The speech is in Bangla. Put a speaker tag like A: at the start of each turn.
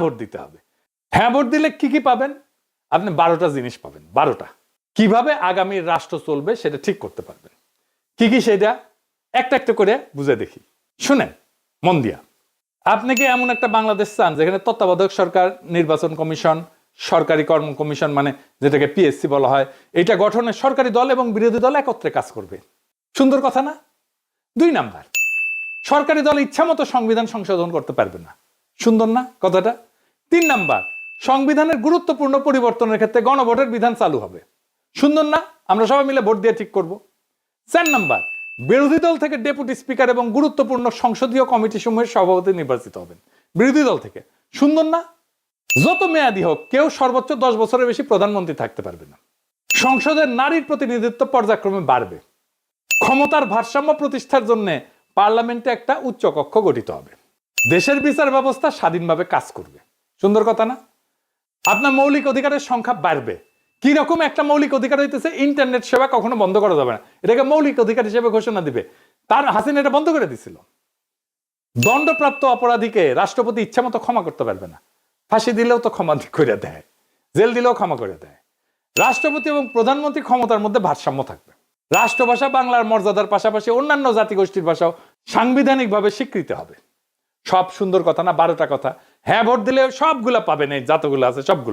A: ভোট দিতে হবে। হ্যাঁ ভোট দিলে কি কি পাবেন? আপনি 12টা জিনিস পাবেন। 12টা। কিভাবে আগামী রাষ্ট্র চলবে সেটা ঠিক করতে পারবেন। কি কি সেটা একটা একটা করে বুঝে দেখি, শুনেন মন দিয়া। আপনি কি এমন একটা বাংলাদেশ চান যেখানে তত্ত্বাবধায়ক সরকার, নির্বাচন কমিশন, সরকারি কর্ম কমিশন মানে যেটাকে পিএসসি বলা হয়, এটা গঠনে সরকারি দল এবং বিরোধী দল একত্রে কাজ করবে? সুন্দর কথা না? 2 নাম্বার, সরকারি দল ইচ্ছা মতো সংবিধান সংশোধন করতে পারবে না। সুন্দর না কথাটা? 3 নাম্বার, সংবিধানের গুরুত্বপূর্ণ পরিবর্তনের ক্ষেত্রে গণভোটের বিধান চালু হবে। সুন্দর না? আমরা সবাই মিলে ভোট দিয়ে ঠিক করব। 4 নাম্বার, বিরোধী দল থেকে ডেপুটি স্পিকার এবং গুরুত্বপূর্ণ সংসদীয় কমিটি সমূহের সভাপতি নির্বাচিত হবেন বিরোধী দল থেকে। সুন্দর না? যত মেয়াদি হোক কেউ সর্বোচ্চ 10 বছরের বেশি প্রধানমন্ত্রী থাকতে পারবে না। সংসদের নারীর প্রতিনিধিত্ব পর্যায়ক্রমে বাড়বে। ক্ষমতার ভারসাম্য প্রতিষ্ঠার জন্য পার্লামেন্টে একটা উচ্চ কক্ষ গঠিত হবে। দেশের বিচার ব্যবস্থা স্বাধীনভাবে কাজ করবে। সুন্দর কথা না? আপনার মৌলিক অধিকারের সংখ্যা বাড়বে। কি রকম একটা মৌলিক অধিকার হইতেছে ইন্টারনেট সেবা কখনো বন্ধ করা যাবে না, এটাকে মৌলিক অধিকার হিসেবে ঘোষণা দিবে। তার হাসিনা এটা বন্ধ করে দিছিল। দণ্ডপ্রাপ্ত অপরাধীকে রাষ্ট্রপতি ইচ্ছা মতো ক্ষমা করতে পারবে না। ফাঁসি দিলেও তো ক্ষমা করে দেয়, জেল দিলেও ক্ষমা করে দেয়। রাষ্ট্রপতি এবং প্রধানমন্ত্রী ক্ষমতার মধ্যে ভারসাম্য থাকবে। রাষ্ট্রভাষা বাংলার মর্যাদার পাশাপাশি অন্যান্য জাতিগোষ্ঠীর ভাষাও সাংবিধানিকভাবে স্বীকৃত হবে। সব সুন্দর কথা না? 12টা কথা। হ্যাঁ ভোট দিলে সবগুলা পাবেন, এই যতগুলো আছে সবগুলো।